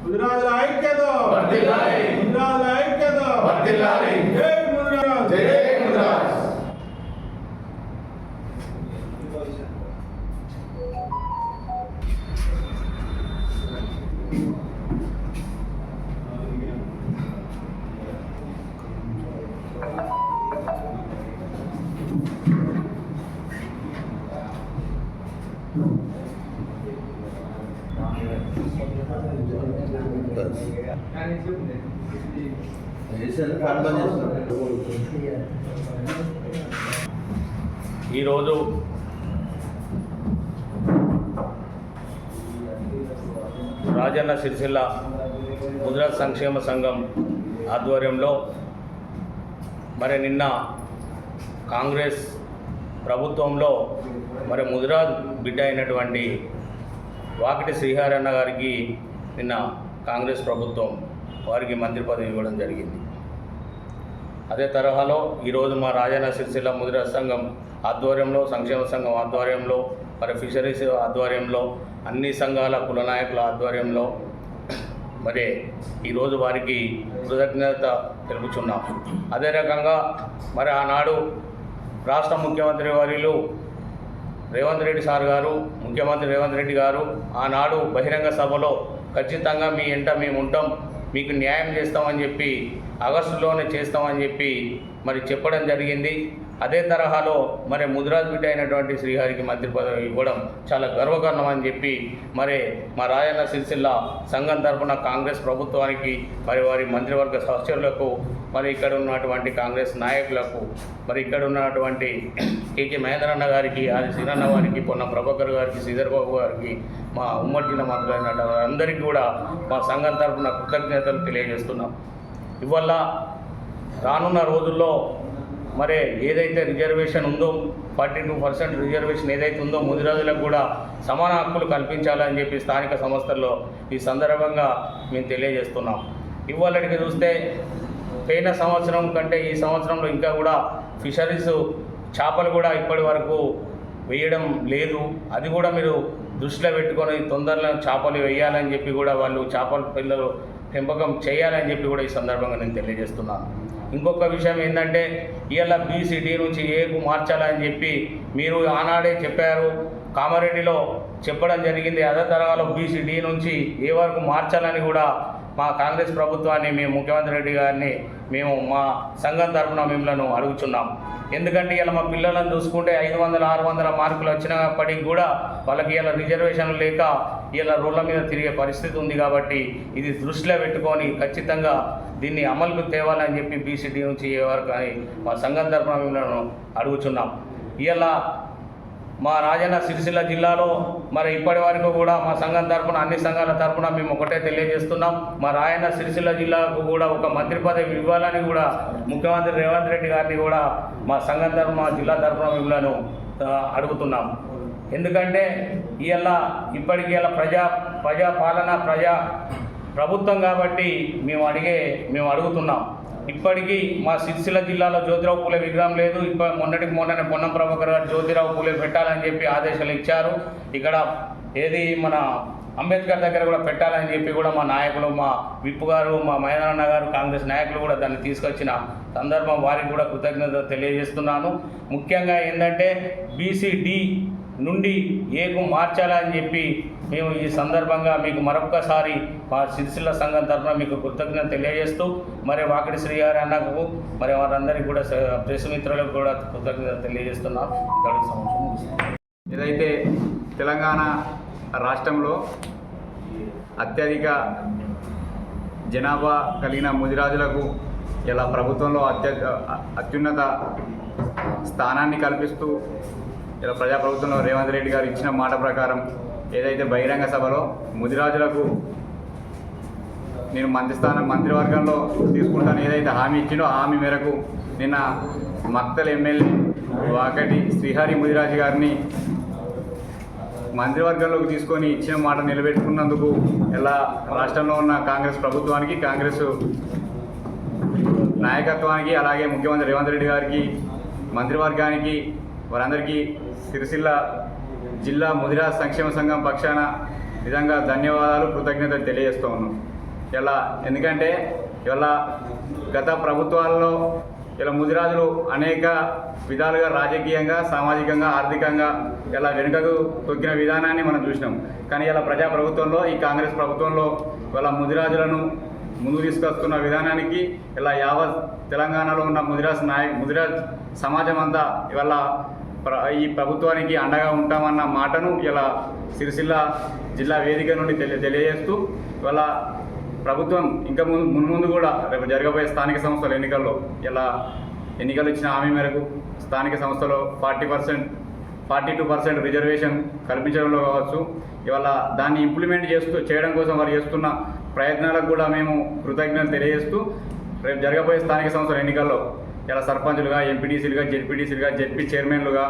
ముదిరాజుల ఐక్యత వర్ధిల్లాలి, ముదిరాజుల ఐక్యత వర్ధిల్లాలి. జై ముదిరాజ్, జై ముదిరాజ్. ఈరోజు రాజన్న సిరిసిల్ల ముదిరాజ్ సంక్షేమ సంఘం ఆధ్వర్యంలో మరి నిన్న కాంగ్రెస్ ప్రభుత్వంలో మరి ముదిరాజ్ బిడ్డ అయినటువంటి వాకిటి శ్రీహరన్న గారికి నిన్న కాంగ్రెస్ ప్రభుత్వం వారికి మంత్రి పదవి ఇవ్వడం జరిగింది. అదే తరహాలో ఈరోజు మా రాజన్న సిరిసిల్ల ముదిరాజ్ సంఘం ఆధ్వర్యంలో, సంక్షేమ సంఘం ఆధ్వర్యంలో, మరి ఫిషరీస్ ఆధ్వర్యంలో, అన్ని సంఘాల కుల నాయకుల ఆధ్వర్యంలో మరి ఈరోజు వారికి కృతజ్ఞత తెలుపుచున్నాం. అదే రకంగా మరి ఆనాడు రాష్ట్ర ముఖ్యమంత్రి వర్యులు రేవంత్ రెడ్డి సార్ గారు, ముఖ్యమంత్రి రేవంత్ రెడ్డి గారు ఆనాడు బహిరంగ సభలో ఖచ్చితంగా మీ ఎంట మేము ఉంటాం, మీకు న్యాయం చేస్తామని చెప్పి, ఆగస్టులోనే చేస్తామని చెప్పి మరి చెప్పడం జరిగింది. అదే తరహాలో మరి ముదిరాజ్ బిడ్డ అయినటువంటి శ్రీహరికి మంత్రి పదవి ఇవ్వడం చాలా గర్వకారణం అని చెప్పి మరి మా రాజన్న సిరిసిల్ల సంఘం తరఫున కాంగ్రెస్ ప్రభుత్వానికి, మరి వారి మంత్రివర్గ సహచరులకు, మరి ఇక్కడ ఉన్నటువంటి కాంగ్రెస్ నాయకులకు, మరి ఇక్కడ ఉన్నటువంటి కేకే మహేంద్రన్న గారికి, ఆది శ్రీరన్న వారికి, పొన్నం ప్రభాకర్ గారికి, శ్రీధర్ బాబు గారికి, మా ఉమ్మడి జిల్లా మంత్రులైన అందరికీ కూడా మా సంఘం తరఫున కృతజ్ఞతలు తెలియజేస్తున్నాం. ఇవల్ల రానున్న రోజుల్లో మరి ఏదైతే రిజర్వేషన్ ఉందో 42% రిజర్వేషన్ ఏదైతే ఉందో ముదిరాజులకు కూడా సమాన హక్కులు కల్పించాలని చెప్పి స్థానిక సంస్థల్లో ఈ సందర్భంగా మేము తెలియజేస్తున్నాం. ఇవాళకి చూస్తే పోయిన సంవత్సరం కంటే ఈ సంవత్సరంలో ఇంకా కూడా ఫిషరీస్ చేపలు కూడా ఇప్పటి వరకు వేయడం లేదు. అది కూడా మీరు దృష్టిలో పెట్టుకొని తొందరలో చేపలు వేయాలని చెప్పి కూడా వాళ్ళు చేపల పిల్లలు పెంపకం చేయాలని చెప్పి కూడా ఈ సందర్భంగా నేను తెలియజేస్తున్నాను. ఇంకొక విషయం ఏంటంటే ఇవాళ బీసీడీ నుంచి ఏకు మార్చాలని చెప్పి మీరు ఆనాడే చెప్పారు, కామారెడ్డిలో చెప్పడం జరిగింది. అదే తరహాలో బీసీడీ నుంచి ఏ వరకు మార్చాలని కూడా మా కాంగ్రెస్ ప్రభుత్వాన్ని, మేము ముఖ్యమంత్రి రెడ్డి గారిని మేము మా సంఘం తరఫున మిమ్మల్ని అడుగుతున్నాం. ఎందుకంటే ఇలా మా పిల్లలను చూసుకుంటే 500-600 మార్కులు వచ్చినప్పటికీ కూడా వాళ్ళకి ఇలా రిజర్వేషన్లు లేక ఇలా రోడ్ల మీద తిరిగే పరిస్థితి ఉంది. కాబట్టి ఇది దృష్టిలో పెట్టుకొని ఖచ్చితంగా దీన్ని అమలుకు తేవాలని చెప్పి బీసీడీ నుంచి ఏ వరకు అని మా సంఘం తరఫున మిమ్మల్ని అడుగుతున్నాం. ఇలా మా రాజన్న సిరిసిల్ల జిల్లాలో మరి ఇప్పటి వరకు కూడా మా సంఘం తరఫున, అన్ని సంఘాల తరఫున మేము ఒకటే తెలియజేస్తున్నాం, మా రాజన్న సిరిసిల్ల జిల్లాకు కూడా ఒక మంత్రి పదవి ఇవ్వాలని కూడా ముఖ్యమంత్రి రేవంత్ రెడ్డి గారిని కూడా మా సంఘం తరఫున, మా జిల్లా తరఫున మిమ్మల్ని అడుగుతున్నాం. ఎందుకంటే ఇప్పటికీ ప్రజాపాలన, ప్రభుత్వం కాబట్టి మేము అడుగుతున్నాం. ఇప్పటికీ మా సిరిసిల్ల జిల్లాలో జ్యోతిరావు పూలే విగ్రహం లేదు. మొన్ననే పొన్నం ప్రభాకర్ గారు జ్యోతిరావు పూలే పెట్టాలని చెప్పి ఆదేశాలు ఇచ్చారు. ఇక్కడ ఏది మన అంబేద్కర్ దగ్గర కూడా పెట్టాలని చెప్పి కూడా మా నాయకులు, మా విప్పు గారు, మా మహేంద్రన్న గారు, కాంగ్రెస్ నాయకులు కూడా దాన్ని తీసుకొచ్చిన సందర్భం వారికి కూడా కృతజ్ఞత తెలియజేస్తున్నాను. ముఖ్యంగా ఏంటంటే బీసీడీ నుండి ఏకు మార్చాలని చెప్పి మేము ఈ సందర్భంగా మీకు మరొక్కసారి మా సిరిసిల్ల సంఘం తరఫున మీకు కృతజ్ఞత తెలియజేస్తూ, మరి వాకిటి శ్రీహరి అన్నకు, మరి వారందరికీ కూడా ప్రెస్ మిత్రులకు కూడా కృతజ్ఞత తెలియజేస్తున్నాం. ఏదైతే తెలంగాణ రాష్ట్రంలో అత్యధిక జనాభా కలిగిన ముదిరాజులకు ఇలా ప్రభుత్వంలో అత్యున్నత స్థానాన్ని కల్పిస్తూ ఇలా ప్రజాప్రభుత్వంలో రేవంత్ రెడ్డి గారు ఇచ్చిన మాట ప్రకారం ఏదైతే బహిరంగ సభలో ముదిరాజులకు నేను మంత్రివర్గంలో తీసుకుంటాను ఏదైతే హామీ ఇచ్చిండో ఆ హామీ మేరకు నిన్న మక్తల్ ఎమ్మెల్యే వాకటి శ్రీహరి ముదిరాజు గారిని మంత్రివర్గంలోకి తీసుకొని ఇచ్చిన మాట నిలబెట్టుకున్నందుకు ఇలా రాష్ట్రంలో ఉన్న కాంగ్రెస్ ప్రభుత్వానికి, కాంగ్రెస్ నాయకత్వానికి, అలాగే ముఖ్యమంత్రి రేవంత్ రెడ్డి గారికి, మంత్రివర్గానికి, వారందరికీ సిరిసిల్ల జిల్లా ముదిరాజ్ సంక్షేమ సంఘం పక్షాన విధంగా ధన్యవాదాలు కృతజ్ఞతలు తెలియజేస్తూ ఉన్నాం. ఇలా ఎందుకంటే ఇలా గత ప్రభుత్వాల్లో ఇలా ముదిరాజులు అనేక విధాలుగా రాజకీయంగా, సామాజికంగా, ఆర్థికంగా ఇలా వెనుకకు తొక్కిన విధానాన్ని మనం చూసినాం. కానీ ఇలా ప్రజా ప్రభుత్వంలో, ఈ కాంగ్రెస్ ప్రభుత్వంలో ఇలా ముదిరాజులను ముందుకు తీసుకొస్తున్న విధానానికి ఇలా యావత్ తెలంగాణలో ఉన్న ముదిరాజ్ సమాజం అంతా ఇవాళ ఈ ప్రభుత్వానికి అండగా ఉంటామన్న మాటను ఇలా సిరిసిల్ల జిల్లా వేదిక నుండి తెలియజేస్తూ ఇవాళ ప్రభుత్వం ఇంకా ముందు కూడా రేపు జరగబోయే స్థానిక సంస్థల ఎన్నికల్లో ఇలా ఎన్నికలు ఇచ్చిన హామీ మేరకు స్థానిక సంస్థలో 42% రిజర్వేషన్ కల్పించడంలో కావచ్చు, ఇవాళ దాన్ని ఇంప్లిమెంట్ చేయడం కోసం వారు చేస్తున్న ప్రయత్నాలకు కూడా మేము కృతజ్ఞతలు తెలియజేస్తూ రేపు జరగబోయే స్థానిక సంస్థల ఎన్నికల్లో ఇలా సర్పంచులుగా, ఎంపీటీసీలుగా, జెడ్పీటీసీలుగా, జెడ్పీ చైర్మన్లుగా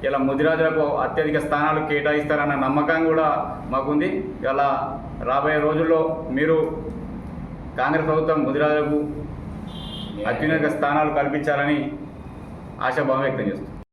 ఇలా ముదిరాజులకు అత్యధిక స్థానాలు కేటాయిస్తారన్న నమ్మకం కూడా మాకుంది. ఇలా రాబోయే రోజుల్లో మీరు కాంగ్రెస్ ప్రభుత్వం ముదిరాజులకు అత్యున్నత స్థానాలు కల్పించాలని ఆశాభావం వ్యక్తం చేస్తుంది.